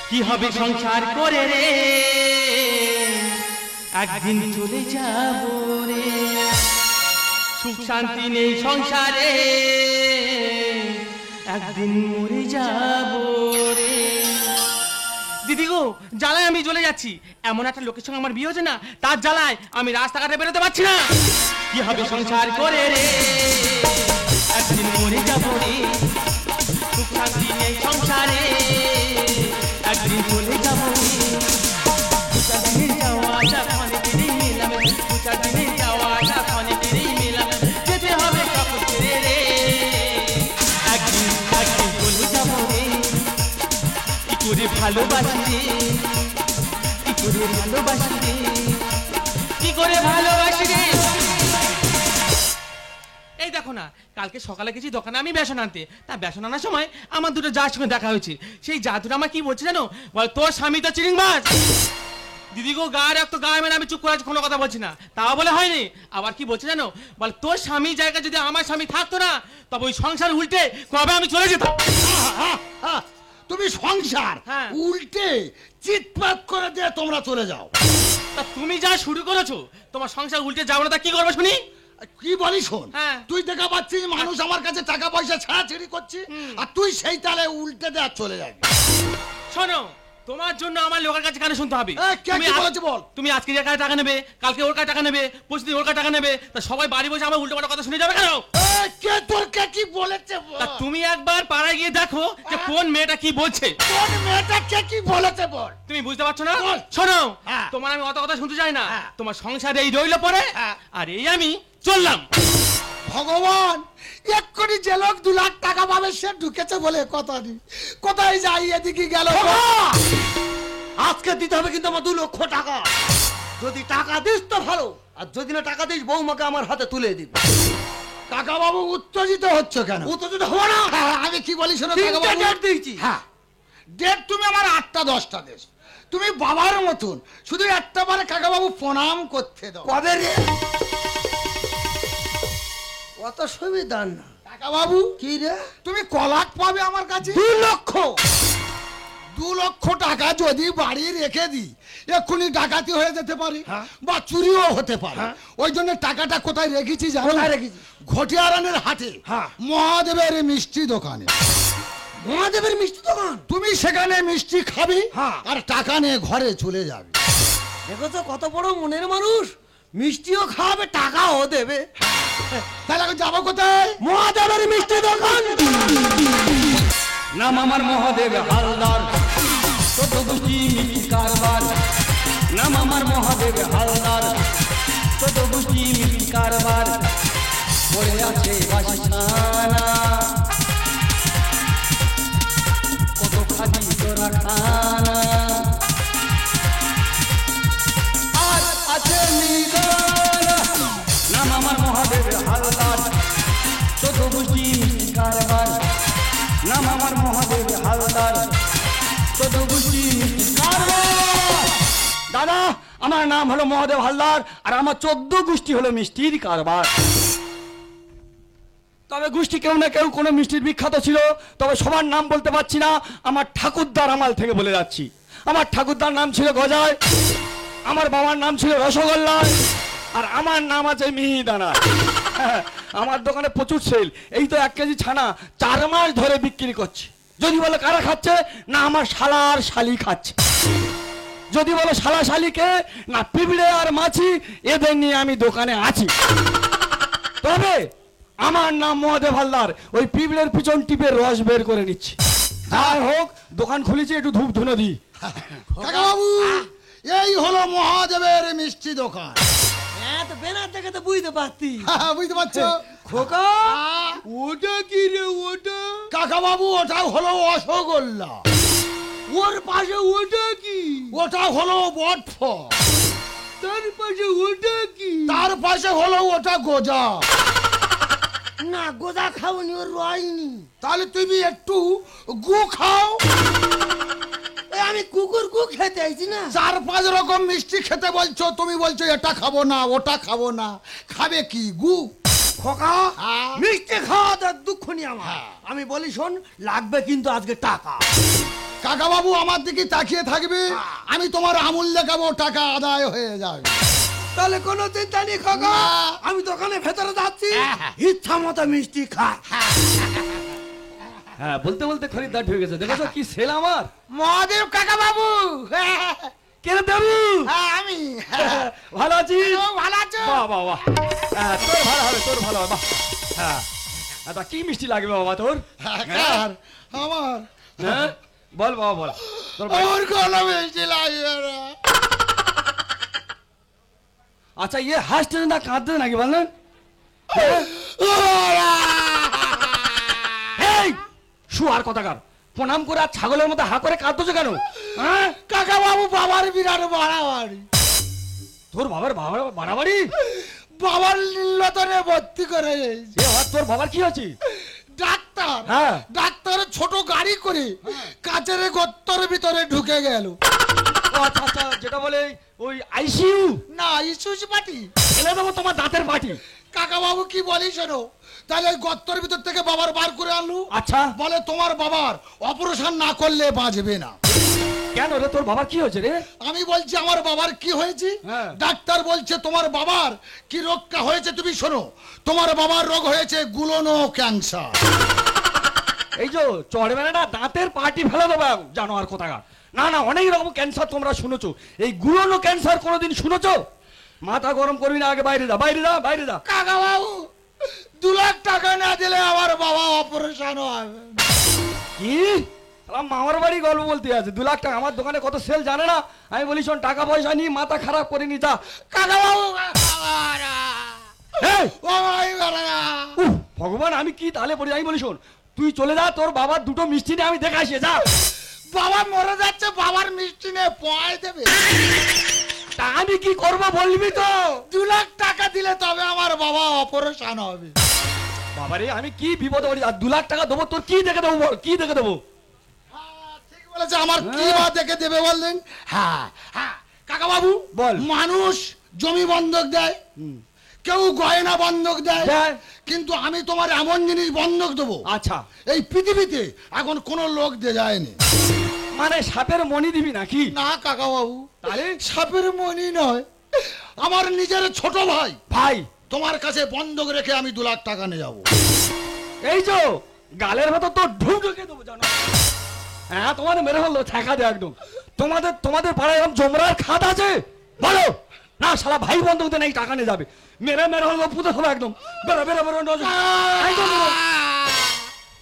কি হবে সংসার করে রে, একদিন চলে যাব রে। সুখ শান্তি নেই সংসারে, একদিন মরে যাব রে। দিদি গো, জ্বালায় আমি চলে যাচ্ছি। এমন একটা লোকের সঙ্গে আমার বিয়ে হচ্ছে না, তার জ্বালায় আমি রাস্তাঘাটে বেরোতে পারছি না। কি হবে সংসার করে রে, একদিন মরে যাব রে। সুখ শান্তি নেই সংসারে, একদিন চলে যাব রে। দুদিনে যাওয়াটা অনেকেরই মেলাম, দুদিনে যাওয়াটা অনেকেরই মেলাম। যেতে হবে সকল ছেড়ে রে, একদিন একদিন চলে যাব রে। কি করে ভালোবাসি রে, কি করে ভালোবাসি রে, কি করে ভালোবাসি রে। এই দেখো না, কালকে সকালে গেছি দোকানে আমি বেসন আনতে। তা বেসন আনার সময় আমার দুটো যার সঙ্গে দেখা হয়েছে। সেই যা দুটো আমার কি বলছে জানো, বল তোর স্বামী তো চিরিং মাছ। দিদি গো, গায়ে রাখতো গায়ে, মানে আমি চুপ করে কোনো কথা বলছি না। তাও বলে হয়নি, আবার কি বলছে জানো, বল তোর স্বামী জায়গায় যদি আমার স্বামী থাকতো না, তবে ওই সংসার উল্টে কবে আমি চলে যেতাম। তুমি সংসার উল্টে চিৎপাত করে দিয়ে তোমরা চলে যাও। তা তুমি যা শুরু করেছো, তোমার সংসার উল্টে যাবো না, তা কি করবো শুনি? কি বলি শোন, তুই দেখা পাচ্ছিস মানুষ আমার কাছে টাকা পয়সা ছাড়াছাড়ি করছে, আর তুই সেই তালে উল্টে দেয়া চলে যাবি। শোনো, তোমার জন্য আমার লোকের কাছে কেন শুনতে হবে? তুমি আজকে যে কাছে টাকা নেবে, কালকে ওর কাছে টাকা নেবে, পরশুদিন ওর কাছে টাকা নেবে, তা সবাই বাড়ি বসে আমার উল্টো পাল্টা কথা শুনে যাবে কেন? কে তোর কে কি বলেছে? তুমি একবার পাড়ায় গিয়ে দেখো যে কোন মেয়েটা কি বলছে। কোন মেয়েটা কে কি বলেছে বল। তুমি বুঝতে পারছো না? শোনো, তোমার আমি অত কথা শুনতে চাই না। তোমার সংসারে এই রইল পরে, আর এই আমি চললাম। ভগবান, এক্ষুনি যে লোক 2 লাখ টাকা পাবে সে ঢুকেছে বলে কথা নেই। কোথায় যাই, এদিকে গেল। আজকে দিতে হবে কিন্তু আমার 2 লক্ষ টাকা। যদি টাকা দিস তো ভালো, আর যদি না টাকা দিস বৌমাকে আমার হাতে তুলে দিব। কাকা বাবু উত্তেজিত হচ্ছে কেন? উত্তেজিত হবো না। আমি কি বলি শোনো, ডেট দিয়েছি। হ্যাঁ, ডেট তুমি আমার 8টা 10টা দেশ। তুমি বাবার মতন শুধু একটা বারে কাকা বাবু প্রণাম করতে দাও। কবে রে? অত সুবিধা না। কাকা বাবু কি রে? তুমি কলাক পাবে আমার কাছে 2 লক্ষ। 2 লক্ষ টাকা যদি বাড়ি রেখে দিই, এক্ষুনি ডাকাতি হয়ে যেতে পারে, বা চুরিও হতে পারে। ওই জন্য টাকাটা কোথায় রেখেছি জানো? কোথায় রেখেছি? ঘটিয়ারানের হাটে মহাদেবের মিষ্টি দোকানে। মহাদেবের মিষ্টি দোকান? তুমি সেখানে মিষ্টি খাবি আর টাকা নিয়ে ঘরে চলে যাবে। দেখো তো কত বড় মনের মানুষ, মিষ্টিও খাওয়াবে টাকাও দেবে। তাহলে এখন যাবো কোথায়? মহাদেবের মিষ্টি দোকান। নাম আমার মহাদেব হালদার, চতুর্ভুজি মিষ্টি কারবার। নাম আমার মহাদেব হালদার, চতুর্ভুজি মিষ্টি কারবার। পড়ে আছে বাসিখানা, কত খাবি তোরা খানা। আর আছে নিদানা। নাম আমার মহাদেব হালদার, চতুর্ভুজি মিষ্টি কারবার। নাম আমার মহাদেব হালদার, চতুর্ভুজি মিষ্টি কারবার। দাদা, আমার নাম হলো মহাদেব হালদার, আর আমার 14 গোষ্ঠী হলো মিষ্টির কারবার। তবে গোষ্ঠী কেউ না কেউ কোনো মিষ্টির বিখ্যাত ছিল, তবে সবার নাম বলতে পারছি না। আমার ঠাকুরদার আমল থেকে বলে যাচ্ছি। আমার ঠাকুরদার নাম ছিল গজায়, আমার বাবার নাম ছিল রসগোল্লা, আর আমার নাম আছে মিহিদানা। আমার দোকানে প্রচুর সেল। এই তো 1 কেজি ছানা 4 মাস ধরে বিক্রি করছি। যদি বলে কারা খাচ্ছে, না আমার শালা আর শালি খাচ্ছে। যদি বলে শালা শালিকে, না পিঁপড়ে আর মাছি, এদের নিয়ে আমি দোকানে আছি। তবে আমার নাম মহাদেব হালদার, ওই পিঁপড়ের পিছন টিপে রস বের করে নিচ্ছি। যাই হোক, দোকান খুলেছি, একটু ধূপ ধুনো দিই। কাকা বাবু, এই হলো মহাদেবের মিষ্টি দোকান। এত বেনার দেখে তো বুঝতে পারতি। বুঝতে পারছো খোকা? ওটা কি রে? ওটা কাকা বাবু, ওটা হলো রসগোল্লা। ওর পাশে ওটা কি? ওটা হলো বটফল। তার পাশে ওটা কি? তার পাশে হলো ওটা গোজা। না, গোজা খাওনি, ওর রয়নি। তাহলে তুমি একটু গু খাও। আমি কুকুর গু খেতে আইছি না। 4-5 রকম মিষ্টি খেতে বলছো, তুমি বলছো এটা খাবো না ওটা খাবো না। খাবে কি? গু। খোকা, মিষ্টি খাওয়া তো দুঃখ নি আমার। আমি বলি শোন, লাগবে কিন্তু আজকে টাকা। কাকা বাবু আমার দিকে তাকিয়ে থাকবে, আমি তোমার আমূল দেখাবো, টাকা আদায় হয়ে যাবে। তাহলে কোনো চিন্তা নেই কাকা, আমি দোকানে ভেতরে যাচ্ছি, ইচ্ছা মতো মিষ্টি খা। হ্যাঁ, বলতে বলতে খরিদ্দার ঢুকে গেছে, দেখেছো কি সেল আমার। মহাদেব কাকা বাবু, কেন দেবু? আমি ভালো আছিস? ভালো আছো? বাহ বাহ বাহ, হ্যাঁ, তোর ভালো হবে, তোর ভালো হবে, বাহ। হ্যাঁ, তা কি মিষ্টি লাগবে বাবা তোর? কার? আমার হ্যাঁ, বল বাবা বল, তোর ভাই- আমার কোনো মিষ্টি লাগবে না। আচ্ছা, ইয়ে হাসতে না কাঁদতে নাকি বলেন? এই শুয়ার কথাকার, প্রণাম করে আর ছাগলের মতো হা করে কাঁদতেছো কেন? হ্যাঁ, কাকা বাবু, বাবার বিরাট বাড়াবাড়ি। তোর বাবার বাবার বাড়াবাড়ি? বাবার নীলতনে ভর্তি করে দিয়েছে। এ তোর বাবার কি হয়েছে? ডাক্তার, হ্যাঁ। ডাক্তার ছোট গাড়ি করে কাচের গর্তর ভিতরে ঢুকে গেল। ও আচ্ছা আচ্ছা, যেটা বলে ওই আইসিইউ। না, ইসুস পাটি। ফেলে দেবো তোমার দাঁতের বাটি। কাকা বাবু কি বলি শোনো, তাহলে ওই গর্তর ভিতর থেকে বাবার বার করে আনলু। আচ্ছা, বলে তোমার বাবার অপারেশন না করলে বাঁচবে না। কেন রে, তোর বাবার কি হয়েছে রে? আমি বলছি আমার বাবার কি হয়েছে? হ্যাঁ। ডাক্তার বলছে তোমার বাবার কি রোগটা হয়েছে তুমি শোনো। তোমার বাবার রোগ হয়েছে গুলোনো ক্যান্সার। এই যে চড়বে না, দাঁতের পাটি ফেলে দেবো জানোয়ার কোথাকার। না না, অনেক রকম ক্যান্সার তোমরা শুনেছো, এই গুলোনো ক্যান্সার কোনোদিন শুনেছো? মাথা গরম করবি না, আগে বাইরে যা, বাইরে যা, বাইরে যা। কাকা বাবু, 2 লাখ টাকা না দিলে আমার বাবা অপারেশন হবে। কি আমার মামার বাড়ি গল্প বলতে আছে? 2 লাখ টাকা? আমার দোকানে কত সেল জানে না? আমি বলি শোন, টাকা পয়সা নিয়ে মাথা খারাপ করে নি, যা। কাকা বাবু, এই, ও ভাই বাবা। উফ, ভগবান, আমি কি তাহলে পড়ি? আমি বলি শোন, তুই চলে যা, তোর বাবার 2টো মিষ্টি নিয়ে আমি দেখে আসি, যা। বাবা মরে যাচ্ছে, বাবার মিষ্টি নিয়ে পয় দেবে। তা আমি কি করবো বলবি তো? 2 লাখ টাকা দিলে তবে আমার বাবা অপারেশন হবে। বাবারে, আমি কি বিপদে পড়ি, আর 2 লাখ টাকা দেবো, তোর কি দেখে দেবো বল, কি দেখে দেবো? ঠিক বলেছে, আমার কি বা দেখে দেবে বললেন? হ্যাঁ হ্যাঁ কাকা বাবু, বল। মানুষ জমি বন্ধক দেয়, কেউ গয়না বন্ধক দেয়, দেয়। কিন্তু আমি তোমার এমন জিনিস বন্ধক দেবো আচ্ছা, এই পৃথিবীতে এখন কোন লোক দিয়ে যায়নি। মানে সাপের মণি দিবি নাকি? না কাকা বাবু, তাহলে সাপের মনি নয়, আমার নিজের ছোট ভাই ভাই, তোমার কাছে বন্ধক রেখে আমি 2 লাখ টাকা নিয়ে যাবো। এই যে গালের ভেতর তো ঢুক ঢুকে দেবো জানো। হ্যাঁ, তোমাদের মেরে হলো ঠেকা দে একদম। তোমাদের পাড়ায় এরকম জমরার খাত আছে বলো না? শালা ভাই বন্ধক দেন, এই টাকা নিয়ে যাবে, মেরে হলো পুঁতে হলো একদম। বেরো বেরো বেরো, একদম বেরো।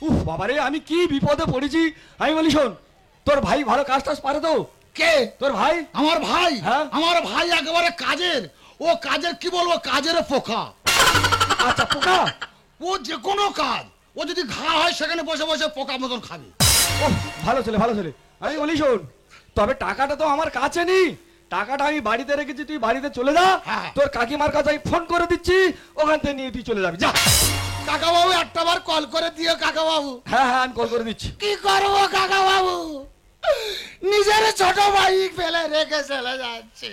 উফ বাবারে, আমি কি বিপদে পড়েছি। আমি বলি শোন, তোর ভাই ভালো কাজ টাজ পারে তো? কে? তোর ভাই? আমার ভাই? হ্যাঁ। আমার ভাই একেবারে কাজের, ও কাজের কি বলবো, কাজের পোকা। আচ্ছা, পোকা? ও যে কোনো কাজ, ও যদি ঘা হয় সেখানে বসে বসে পোকা মতন খাবে। ও ভালো ছেলে, ভালো ছেলে। আমি বলি শোন, তবে টাকাটা তো আমার কাছে নেই, টাকাটা আমি বাড়িতে রেখেছি, তুই বাড়িতে চলে যা। হ্যাঁ। তোর কাকিমার কাছে আমি ফোন করে দিচ্ছি, ওখান থেকে নিয়ে তুই চলে যাবি, যা। কাকা বাবু, একটা বার কল করে দিও কাকা বাবু। হ্যাঁ হ্যাঁ, আমি কল করে দিচ্ছি। কি করবো কাকা বাবু, নিজের ছোট ভাই ফেলে রেখে চলে যাচ্ছে।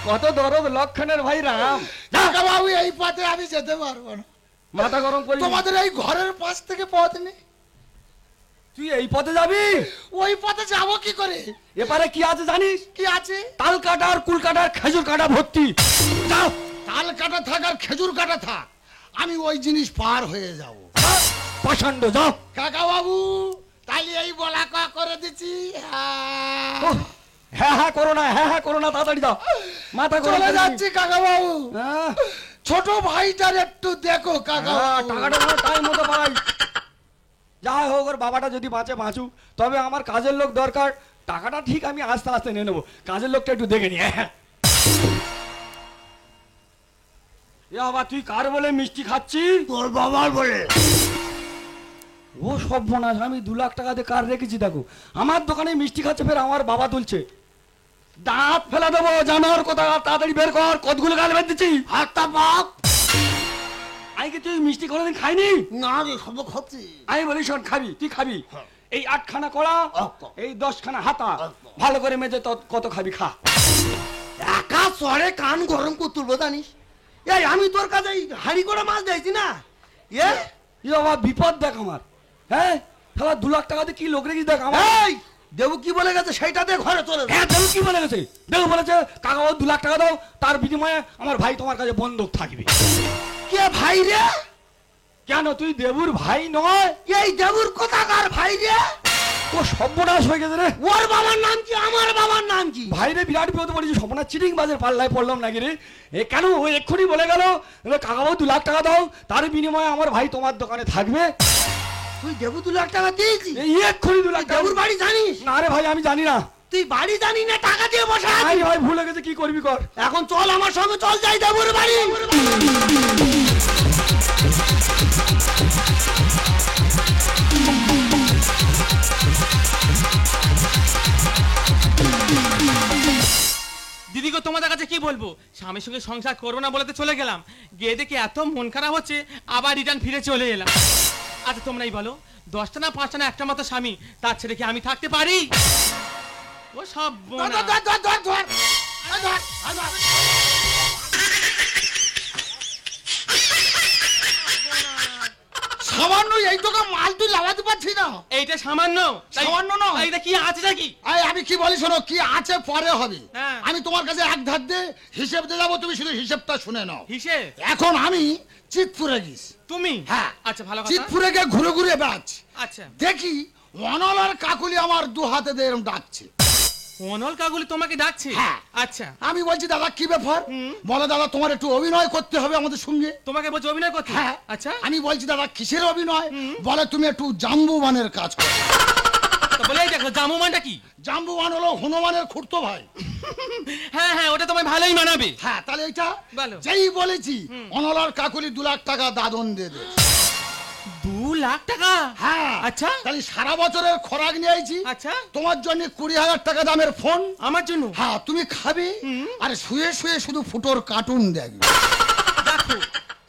কত দরদ লক্ষণের ভাই রাম। কাকা বাবু, এই পথে আমি যেতে পারবো না, মাথা গরম করি। তোমাদের এই ঘরের পাশ থেকে পথ নেই। তুই এই পথে যাবি? ওই পথে যাবো কি করে? এপারে কি আছে জানিস? কি আছে? তাল কাটা আর কুল কাটা আর খেজুর কাটা ভর্তি। যাও, তাল কাটা থাক আর খেজুর কাটা থাক, আমি ওই জিনিস পার হয়ে যাব। পাষাণ্ড, যাও। কাকা বাবু, তাহলে এই বলা কা করে দিচ্ছি। ওহ, হ্যাঁ হ্যাঁ করো না, হ্যাঁ হ্যাঁ করো না, তাড়াতাড়ি যাও। মাথা গরম চলে করে যাচ্ছি কাকা বাবু। হ্যাঁ, ছোট ভাইটার একটু দেখো কাকা হ্যাঁ, বাবু। টাকাটা টাইম মতো পাই। যাই হোক, ওর বাবাটা যদি বাঁচে বাঁচুক, তবে আমার কাজের লোক দরকার। টাকাটা ঠিক আমি আস্তে আস্তে নিয়ে নেবো, কাজের লোকটা একটু দেখে নি। আবার তুই কার বলে মিষ্টি খাচ্ছি? তোর বাবার বলে। ও সব বোনাস, আমি 2 লাখ টাকা দিয়ে কার রেখেছি দেখো, আমার দোকানে মিষ্টি খাচ্ছে, ফের আমার বাবা তুলছে। দাঁত ফেলা দেবো জানোয়ার কোথা, তাড়াতাড়ি বের কর, কতগুলো গাল বের দিচ্ছি। হাতটা বাপ। আমি কি তুই মিষ্টি কোনোদিন খাইনি? না রে, সব খাচ্ছি। আমি বলি শোন, খাবি তুই খাবি, এই 8খানা কলা, এই 10খানা হাতা, ভালো করে মেজে কত খাবি খা। একা চড়ে কান গরম করে তুলবো জানিস? এই আমি তোর কাছে এই হাড়ি করে মাছ দিয়েছি না, এ বাবা বিপদ দেখ আমার। হ্যাঁ, তাহলে 2 লাখ টাকা দিয়ে কি লোক রেখেছি দেখ আমার। এই দেবু কি বলে গেছে সেইটা দিয়ে ঘরে চলে যা। হ্যাঁ দেবু কি বলে গেছে? দেবু বলেছে কাকাবাবু 2 লাখ টাকা দাও, তার বিনিময়ে আমার ভাই তোমার কাছে বন্ধক থাকবে। কে ভাই রে? কেন তুই দেবুর ভাই নয়? এই দেবুর কোথাকার ভাই রে? ও সর্বনাশ হয়ে গেছে রে। ওর বাবার নাম কি, আমার বাবার নাম কি? ভাই রে বিরাট বিপদে পড়েছি, সর্বনাশ চিটিং বাজের পাল্লায় পড়লাম নাকি রে। এ কেন ও এক্ষুনি বলে গেল কাকাবাবু 2 লাখ টাকা দাও, তার বিনিময়ে আমার ভাই তোমার দোকানে থাকবে। তুই দেবু 2 লাখ টাকা দিয়েছিস? এই এক্ষুনি 2 লাখ টাকা। দেবুর বাড়ি জানিস? না রে ভাই আমি জানি না। তুই বাড়ি জানি না, টাকা দিয়ে বসে আছিস। ভাই ভাই ভুলে গেছে, কি করবি কর। এখন চল আমার সঙ্গে, চল যাই দেবুর বাড়ি। দিদি গো, তোমাদের কাছে কি বলবো, স্বামীর সঙ্গে সংসার করবো না বলে তো চলে গেলাম, গিয়ে দেখে এত মন খারাপ হচ্ছে, আবার রিটার্ন ফিরে চলে এলাম। আচ্ছা তোমরাই বলো, 10টা না 5টা না একটা মতো স্বামী, তার ছেড়ে কি আমি থাকতে পারি? ও সব ধর, ধর, ধর, ধর, ধর, ধর। এই ধর, এই ধর। সামান্য এই তোকে মাল তুই লাগাতে পারছি না। এইটা সামান্য সামান্য নয়। এইটা কি আছে নাকি? এই আমি কি বলি শোনো, কি আছে পরে হবে। হ্যাঁ। আমি তোমার কাছে এক ধার দিয়ে হিসেব দিয়ে যাবো, তুমি শুধু হিসেবটা শুনে নাও। হিসেব? এখন আমি চিতপুরে গেছি। তুমি? হ্যাঁ। আচ্ছা ভালো কথা। চিতপুরে গিয়ে ঘুরে ঘুরে বেড়াচ্ছি, আচ্ছা দেখি অনল আর কাকুলি আমার 2 হাতে দিয়ে এরকম ডাকছে। অনল কাকুলি তোমাকে ডাকছে? হ্যাঁ। আচ্ছা আমি বলছি দাদা কি ব্যাপার? বলে দাদা তোমার একটু অভিনয় করতে হবে আমাদের সঙ্গে। তোমাকে বলছে অভিনয় করতে? হ্যাঁ। আচ্ছা আমি বলছি দাদা কিসের অভিনয়? বলে তুমি একটু জাম্বুবানের কাজ করো। তো বলেই দেখো জামুমানটা কি? জাম্বুবান হলো হনুমানের খুড়তো ভাই। হ্যাঁ হ্যাঁ, ওটা তোমায় ভালোই মানাবে। হ্যাঁ তাহলে এটা বলো। যেই বলেছি অনল আর কাকুলি 2 লাখ টাকা দাদন দিয়ে দে। 2 লাখ টাকা? হ্যাঁ। আচ্ছা তাহলে সারা বছরের খোরাক নিয়ে আইছি। আচ্ছা তোমার জন্য 20,000 টাকা দামের ফোন। আমার জন্য? হ্যাঁ তুমি খাবে আর শুয়ে শুয়ে শুধু ফুটোর কার্টুন দেখবে। দেখো,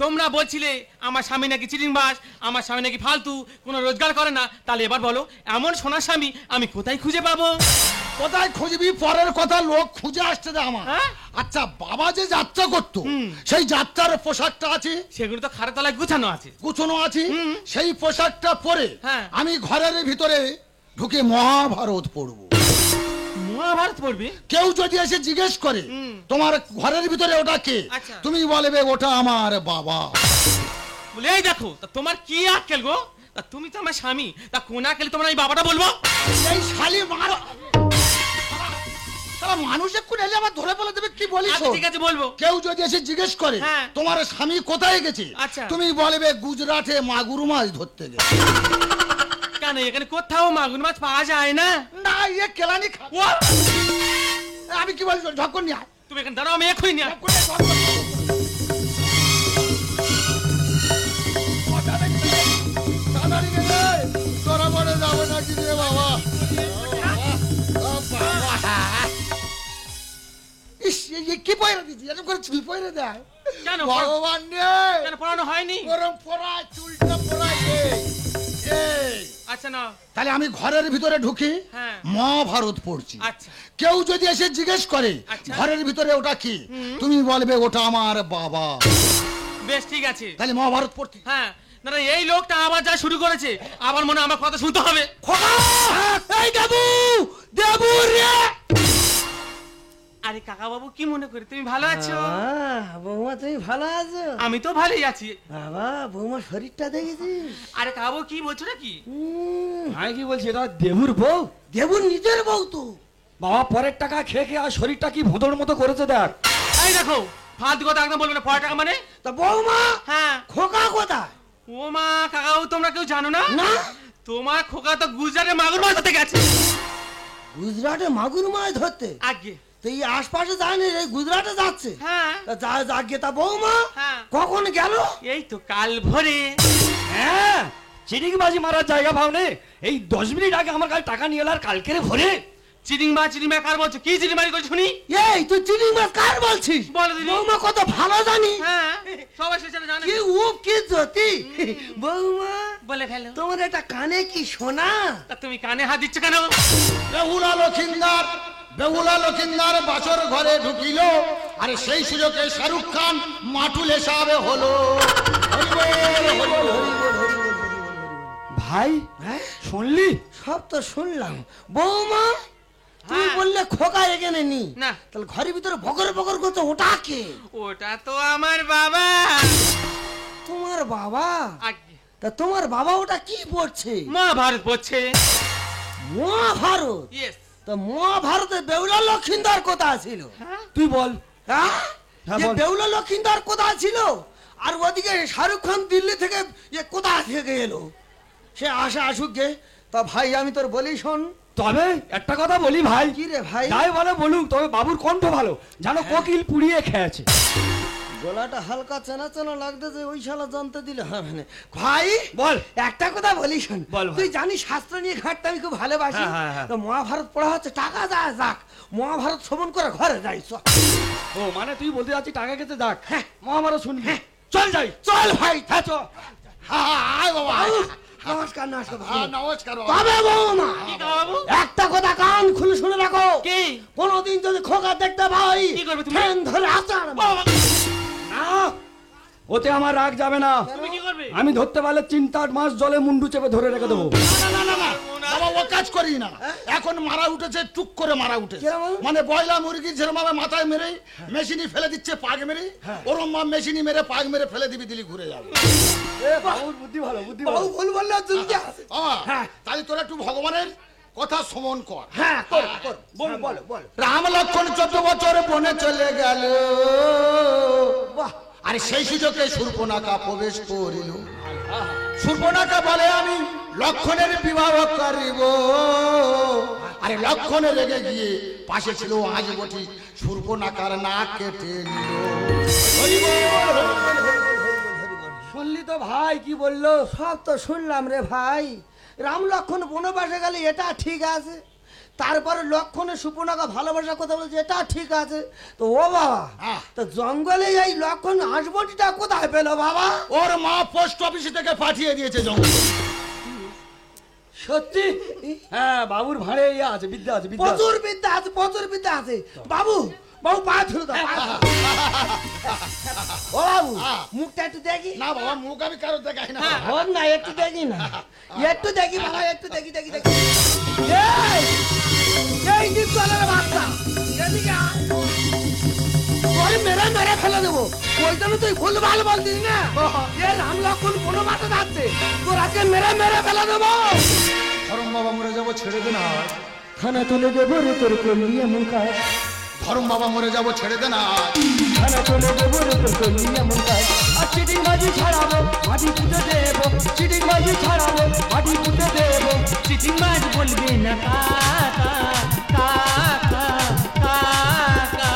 তোমরা বলছিলে আমার স্বামী নাকি চিটিংবাজ, আমার স্বামী নাকি ফালতু, কোনো রোজগার করে না, তাহলে এবার বলো এমন সোনার স্বামী আমি কোথায় খুঁজে পাবো? কোথায় খুঁজবি পরের কথা, লোক খুঁজে আসছে দে আমার। হ্যাঁ? আচ্ছা বাবা যে যাত্রা করতো সেই যাত্রার পোশাকটা আছে, সেগুলো তো খাড়া তলায় গুছানো আছে। গুছানো আছে, সেই পোশাকটা পরে হ্যাঁ। আমি ঘরের ভিতরে ঢুকে মহাভারত পড়বো। মহাভারত পড়বে? কেউ যদি এসে জিজ্ঞেস করে তোমার ঘরের ভিতরে ওটা কে, আচ্ছা। তুমি বলবে ওটা আমার বাবা। বলে এই দেখো, তা তোমার কি আক্কেল গো? তা তুমি তো আমার স্বামী, তা কোন আক্কেলে তোমার আমি বাবাটা বলবো? এই শালি মারো, সারা মানুষ এক্ষুনি এলে আবার ধরে বলে দেবে কি বলিস। আচ্ছা ঠিক আছে বলবো। কেউ যদি এসে জিজ্ঞেস করে হ্যাঁ। তোমার স্বামী কোথায় গেছে, আচ্ছা। তুমি বলবে গুজরাটে মাগুর মাছ ধরতে গেছে। কেন এখানে কোথাও মাগুর মাছ পাওয়া যায় না? না ইয়ে কেলানি খা। ও, আমি কি বলি ঝকর নিয়ে আয়। তুমি এখানে দাঁড়াও, আমি এক্ষুনি নিয়ে আসবো। ঝকর নিয়ে, ঝকর নিয়ে। তাড়াতাড়ি নে রে, তোরা মরে যাবে নাকি রে বাবা? ও বাবা। ইস, এ কি পয়রা দিচ্ছি, এরকম করে চুল পয়রা দেয়। কেন? ভগবান রে, কেন পড়ানো হয়নি? গরম পড়ায় চুলটা পড়ায় এই। এই আচ্ছা না। তাহলে আমি ঘরের ভিতরে ঢুকি হ্যাঁ। মহাভারত পড়ছি। আচ্ছা কেউ যদি এসে জিজ্ঞেস করে আচ্ছা। ঘরের ভিতরে ওটা কি, তুমি বলবে ওটা আমার বাবা। বেশ ঠিক আছে। তাহলে মহাভারত পড়ছি। হ্যাঁ, না না, এই লোকটা আবার যা শুরু করেছে, আবার মনে হয় আমার কথা শুনতে হবে। এই দেবু, দেবু রে। আরে কাকা বাবু, কি মনে করে, তুমি ভালো আছো? বৌমা তুমি ভালো আছো? আমি তো ভালোই আছি। বাবা বৌমা শরীরটা দেখেছিস? আরে কাকা বাবু কি বলছো নাকি? আমি কি বলছি, এটা দেবুর বউ। দেবুর নিজের বউ তো। বাবা পরের টাকা খেয়ে খেয়ে আর শরীরটা কি ভোঁদর মতো করেছে দেখ। এই দেখো, ফালতু কথা একদম বলবে না। 5 টাকা মানে? তা বৌমা হ্যাঁ। খোকা কোথায়? ও মা, কাকা বাবু তোমরা কেউ জানো না? না। তোমার খোকা তো গুজরাটে মাগুর মাছ ধরতে গেছে। গুজরাটে মাগুর মাছ ধরতে? আগে তো এই আশপাশে যায়নি, এই গুজরাটে যাচ্ছে। হ্যাঁ তা যা যাগে তা বৌমা হ্যাঁ। কখন গেল? এই তো কাল ভোরে। হ্যাঁ, চিটিংবাজি মারার জায়গা ভাবনে। এই 10 মিনিট আগে আমার কাছে টাকা নিয়ে এলো, আর কালকেরে ভরে। চিটিংবাজ কার বলছো? কি চিটিংবাজি করছো শুনি? এই তুই চিনি মাছ কার বলছিস? বলো দিদি। বৌমা কত ভালো জানি। হ্যাঁ, সবাই সেটা জানে। কি উপ কি জ্যোতি। বৌমা বলে ফেলো। তোমার একটা কানে কি শোনা? তা তুমি কানে হাত দিচ্ছ কেন? বেহুলা লক্ষিন্দার, বেহুলা লক্ষিন্দার বাসর ঘরে ঢুকিল, আর সেই সুযোগে শাহরুখ খান মাটুল হিসাবে হলো। হরি বল, হরি বল, হরি বল। ভাই হ্যাঁ শুনলি? সব তো শুনলাম বৌমা তুমি হ্যাঁ। বললে খোকা এখানে নি না। তাহলে ঘরের ভিতরে ভগর ভগর করতে ওটা কে? ওটা তো আমার বাবা। তোমার বাবা? আগে তা তোমার বাবা ওটা কি পড়ছে? মহাভারত পড়ছে। মহাভারত? ইয়েস। তা মহাভারতে বেউলা লক্ষিন্দর কোথায় ছিল? তুই বল। হ্যাঁ? হ্যাঁ, যে বল। বেউলা লক্ষিন্দর কোথায় ছিল? আর ওদিকে শাহরুখ খান দিল্লি থেকে কোথা থেকে এলো? সে আসুক গে। তা ভাই আমি তোর বলি শোন। তবে একটা কথা বলি ভাই, কি রে ভাই? যাই বলে বলুক, তবে বাবুর কণ্ঠ ভালো, জানো কোকিল পুড়িয়ে খেয়েছে। গলাটা হালকা চেনা চেনা লাগতেছে, ওই শালা জানতে দিলে হবে না। ভাই বল। একটা কথা বলি শোন। বল ভাই। তুই জানিস শাস্ত্র নিয়ে ঘাটতে আমি খুব ভালোবাসি। হ্যাঁ, হ্যাঁ, হ্যাঁ। তো মহাভারত পড়া হচ্ছে, টাকা যায় যাক, মহাভারত শ্রবণ করে ঘরে যাই। চল ও মানে তুই বলতে যাচ্ছি টাকা খেতে যাক, হ্যাঁ মহাভারত শুনবি, চল যাই। চল ভাই। হ্যাঁ চল। আয় বাবা আয়। নমস্কার নমস্কার। হ্যাঁ, নমস্কার বাবা। তবে বৌমা কি কাকা বাবু? একটা কথা কান খুলে শুনে রাখো। কি? কোনদিন যদি খোকা দেখতে পাই কি করবে তুমি? ঠ্যাং ধরে আচার বাবা, না, ওতে আমার রাগ যাবে না। তুমি কি করবে? আমি ধরতে পারলে 3-4 মাস জলে মুন্ডু চেপে ধরে রেখে দেবো। না না না না বাবা, ও কাজ করি না। এখন মারা উঠেছে, টুক করে মারা উঠেছে। কিরকম? মানে বয়লা মুরগি যেরকম ভাবে মাথায় মেরে মেশিনি ফেলে দিচ্ছে পাগ মেরে, ওরম মা মেশিনি মেরে পাগ মেরে ফেলে দিবি, দিলি ঘুরে যাবে। বাবুর বুদ্ধি ভালো, বুদ্ধি বাবু ভালো। ভুল বললে চুলকে আছে। তাহলে তোরা একটু ভগবানের কথা সমন কর। হ্যাঁ কর কর। বলো বলো বলো। রাম লক্ষণ 14 বছর বনে চলে গেল, বাহ। আর সেই সুযোগে শূর্পণখা প্রবেশ করিল। শূর্পণখা বলে আমি লক্ষণের বিবাহ করিব, আরে লক্ষণে রেগে গিয়ে পাশে ছিল আজ বটি, শূর্পণখার নাক কেটে নিল। শুনলি তো ভাই কি বললো? সব তো শুনলাম রে ভাই। রাম লক্ষণ বনবাসে গেলে এটা ঠিক আছে, তারপরে লক্ষণে সুপর্ণাকে ভালোবাসার কথা বলছে এটা ঠিক আছে। তো ও বাবা, তো জঙ্গলে এই লক্ষণ হাঁসবটিটা কোথায় পেলো বাবা? ওর মা পোস্ট অফিস থেকে পাঠিয়ে দিয়েছে জঙ্গলে। সত্যি? হ্যাঁ বাবুর ভাঁড়ে ইয়ে আছে, বিদ্যা আছে, বিদ্যা আছে। প্রচুর বিদ্যা আছে, প্রচুর বিদ্যা আছে। বাবু বাবু পা ধরে দাও, পা ধরে দাও। ও বাবু মুখটা একটু দেখি। না বাবা, মুখ আমি কারো দেখাই না। হোক না, একটু দেখি না, একটু দেখি বাবা, একটু দেখি দেখি দেখি। এই এই নিপজলের বাচ্চা, এদিকে আয়। তোরে মেরে মেরে ফেলে দেবো। ওই জন্য তুই ভুল ভাল বলছিস না। এ রাম লক্ষণ কোনো মাঠে যাচ্ছে, তোর আজকে মেরে মেরে ফেলে দেবো। ধরম বাবা মরে যাবো, ছেড়ে দে না। থানা তুলে দেবো রে তোর করলি এমন কাজ, ধরম বাবা মরে যাবো, ছেড়ে দে না। থানা তুলে দেবো রে তোর করলি এমন কাজ। আর চিটিং বাজি ছাড়াবো, মাটি পুঁতে দেবো, চিটিং বাজি ছাড়াবো, মাটি পুঁতে দেবো। চিটিং মাছ বলবে না কাকা, কাকা, কাকা।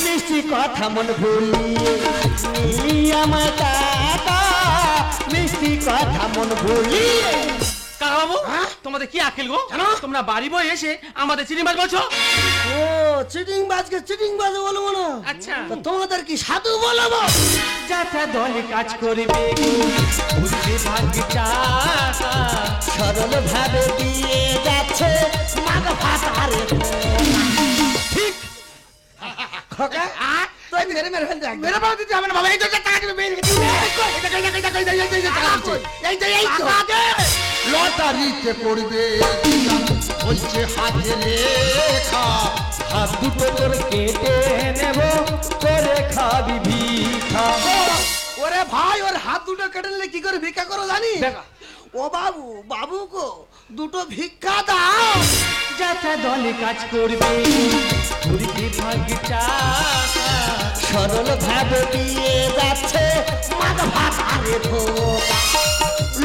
মিষ্টি কথা মন ভুলিয়ে নিলি আমার কাকা, মিষ্টি কথা মন ভুলিয়ে। কাকা বাবু, তোমাদের কি আকেল গো? তোমরা বাড়ি বই এসে আমাদের চিটিং মাছ বলছো? ও চিটিং বাজকে চিটিং বাজ বলবো না। আচ্ছা। তা তোমাদের কি সাধু বলবো? যাতে দলে কাজ করবে গো, ঘুরবে ভাগ্য চাকা। সরল ভাবে দিয়ে যাচ্ছে মাগ ফাটারে। ঠিক। খোকা তুই মেরে মেরে ফেলতে একদম। মেরে বাবা দিতে হবে না বাবা, এই তো টাকা দিবে, বের করে দিবে। এই তো টাকা দে। লটারিতে পড়বে বলছে হাতে লেখা, হাত দুটো তোর কেটে নেব, করে খাবি ভিখা। ওরে ভাই, ওর হাত দুটো কেটে নিলে কি করে ভিক্ষা করো জানি? ও বাবু, বাবু গো দুটো ভিক্ষা দাও। যাতে দলে কাজ করবে ঘুরবে ভাগ্য চাকা। সরল ভাবে দিয়ে যাচ্ছে মাগ ফাটারে ধোকা।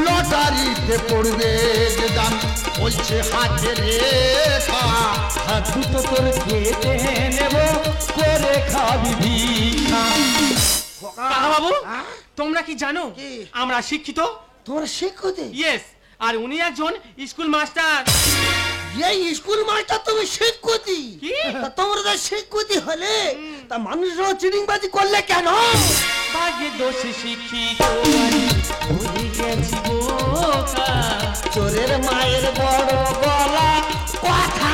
লটারিতে পড়বে যে দাম বলছে হাতে লেখা, হাত দুটো তোর কেটে নেব, করে খাবি ভিখা। কাকা বাবু, তোমরা কি জানো কি? আমরা শিক্ষিত? তোর শিক্ষতি? ইয়েস। আর উনি একজন স্কুল মাস্টার। এই স্কুল মাস্টার তুমি শিক্ষতি? কি? তা তোমরা তো শিক্ষতি হলে তা মানুষরা চিটিংবাজি করলে কেন? ভাগ্যে দোষে শিক্ষিত ভুলে গেছি বোকা। চোরের মায়ের বড় গলা কথা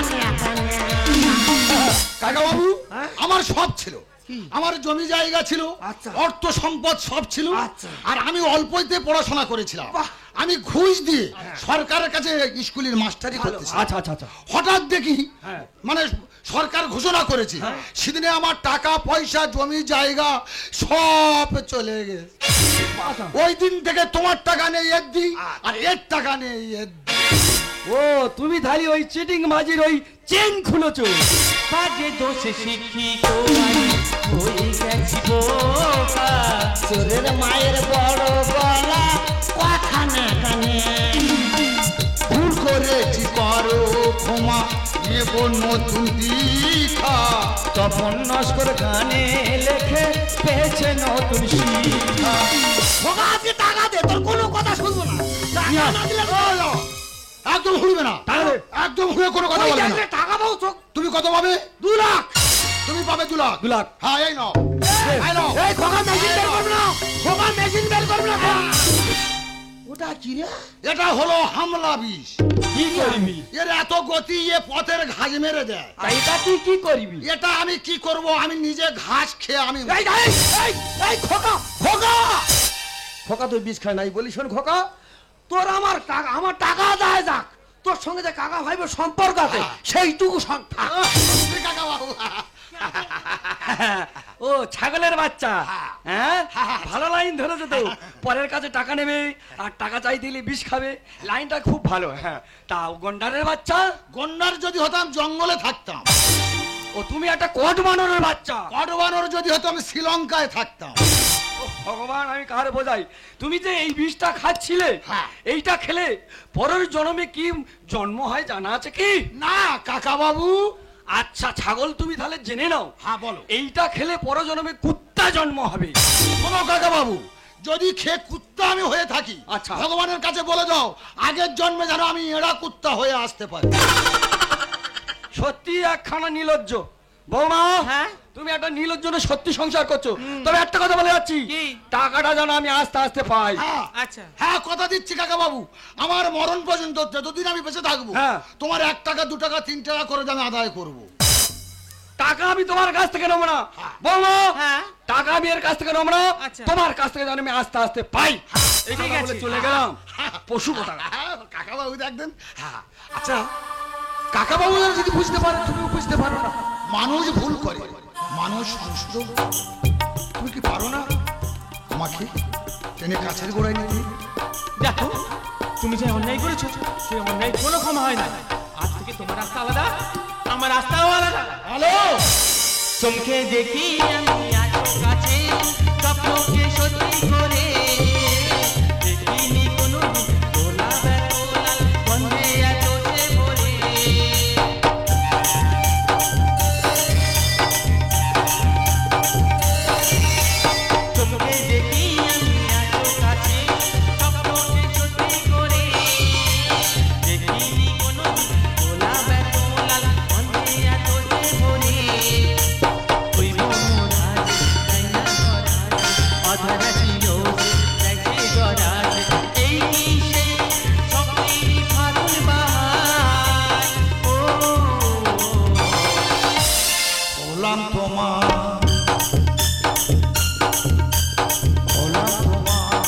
কাকা বাবু আমার সব ছিল, আমার জমি জায়গা ছিল, আচ্ছা। অর্থ সম্পদ সব ছিল, আচ্ছা। আর আমি অল্পইতে পড়াশোনা করেছিলাম। বাহ। আমি ঘুষ দিয়ে সরকারের কাছে স্কুলের মাস্টারি করতেছি। আচ্ছা আচ্ছা আচ্ছা হঠাৎ দেখি হ্যাঁ। মানে সরকার ঘোষণা করেছে সেদিনে আমার টাকা পয়সা জমি জায়গা সব চলে গেছে। ওই দিন থেকে তোমার টাকা নেই এর দি আর এর টাকা নেই এর দি। ও তুমি তাহলে ওই চিটিং বাজির ওই চেন খুলেছো। কাজে দোষে শিক্ষিত আমি হয়ে গেছি বোকা। চোরের মায়ের বড় গলা কথা না কানে। ভুল করেছি করো ক্ষমা নেব নতুন দীক্ষা। তপন নস্কর গানে লেখে পেয়েছে নতুন শিক্ষা। খোকা আজকে টাকা দে, তোর কোনো কথা শুনবো না। টাকা না দিলে একদম হুড়বে না, টাকা দে। একদম হুড়ে কোনো কথা ওই বলবে দেখলে না। টাকা পাবো চোখ। তুমি কত পাবে? 2 লাখ। তুমি পাবে 2 লাখ। 2 লাখ। হ্যাঁ এই নাও, এই নাও। এই খোকা মেশিন বের করবো না, খোকা মেশিন বের করবো না। ওটা কি রে? এটা হলো হামলা বিষ। কি করবি? এর এত গতি এ পথের ঘাস মেরে দেয়। এটা তুই কি করবি? এটা আমি কি করব? আমি নিজে ঘাস খেয়ে আমি এই এই এই এই খোকা খোকা খোকা তুই বিষ খায় নাই বলি। শোন খোকা, তোর আমার টাকা দেয় যাক, তোর সঙ্গে যে কাকা ভাইবের সম্পর্ক আছে সেইটুকু সংখ্যা। কাকা বাবু ও ছাগলের বাচ্চা, হ্যাঁ ভালো লাইন ধরেছে তো। পরের কাছে টাকা নেবে আর টাকা চাই দিলে বিষ খাবে, লাইনটা খুব ভালো। হ্যাঁ তা গন্ডারের বাচ্চা। গন্ডার যদি হতাম জঙ্গলে থাকতাম। ও তুমি একটা কোট বানরের বাচ্চা। কটবানর যদি হতো আমি শ্রীলঙ্কায় থাকতাম। ও ভগবান, আমি কারে বোঝাই? তুমি যে এই বিষটা খাচ্ছিলে, হ্যাঁ। এইটা খেলে পরের জন্মে কি জন্ম হয় জানা আছে কি? না কাকা বাবু। আচ্ছা ছাগল, তুমি তাহলে জেনে নাও। হ্যাঁ বলো। এইটা খেলে পর জন্মে কুত্তা জন্ম হবে। শোনো কাকা বাবু, যদি খেয়ে কুত্তা আমি হয়ে থাকি, আচ্ছা। ভগবানের কাছে বলে দাও আগের জন্মে যেন আমি এড়া কুত্তা হয়ে আসতে পারি। সত্যি একখানা নির্লজ্জ বৌমা। হ্যাঁ? তুমি একটা নির্লজ্জ না, সত্যি সংসার করছো। তবে একটা কথা বলে যাচ্ছি, কি? টাকাটা যেন আমি আস্তে আস্তে পাই। হ্যাঁ আচ্ছা। হ্যাঁ কথা দিচ্ছি কাকা বাবু, আমার মরণ পর্যন্ত যতদিন আমি বেঁচে থাকবো হ্যাঁ। তোমার 1 টাকা 2 টাকা 3 টাকা করে আমি আদায় করব। টাকা আমি তোমার কাছ থেকে নেবো না বৌমা। হ্যাঁ। টাকা আমি এর কাছ থেকে নেবো না, আচ্ছা। তোমার কাছ থেকে যেন আমি আস্তে আস্তে পাই। এই ঠিক কথা আছে। বলে চলে গেলাম। পশু কথা। কাকা বাবু দেখবেন। হ্যাঁ আচ্ছা কাকা বাবু যদি বুঝতে পারে তুমিও বুঝতে পারো না। মানুষ ভুল করে, মানুষ সুস্থ। তুমি কি পারো না আমাকে টেনে কাছের গোড়ায় নিতে? দেখো, তুমি যে অন্যায় করেছো সেই অন্যায় কোনো ক্ষমা হয় না। আজ থেকে তোমার রাস্তা আলাদা, আমার রাস্তাও আলাদা। হ্যালো, চমকে দেখি আমি আছো কাছে, স্বপ্নকে সত্যি করে দেখিনি কোনো গোলা বেলা বন্ধে আছো সে ভরে। চমকে দেখি আমি আছো কাছে, স্বপ্নকে সত্যি করে দেখিনি কোনো গোলা বেলা বন্ধে আছো সে ভরে। ওই মোরাজ তাইনা গরাজ অধরা ছিল দেখে গরাজ, এই কি সেই স্বপ্নের ফাগুন বাহার। ও হলাম তোমার, হলাম তোমার।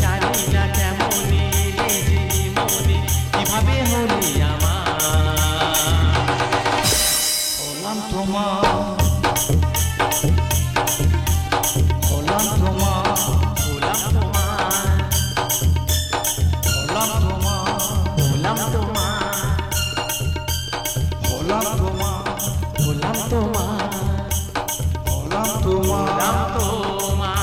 জানি না কেমন এলে যে মনে, কিভাবে হলি আমার। হলাম তোমার, হলাম তোমার, হলাম তোমার, হলাম তোমার, হলাম তোমার, হলাম তোমার, হলাম তোমার, হলাম তোমার। হলাম তোমার।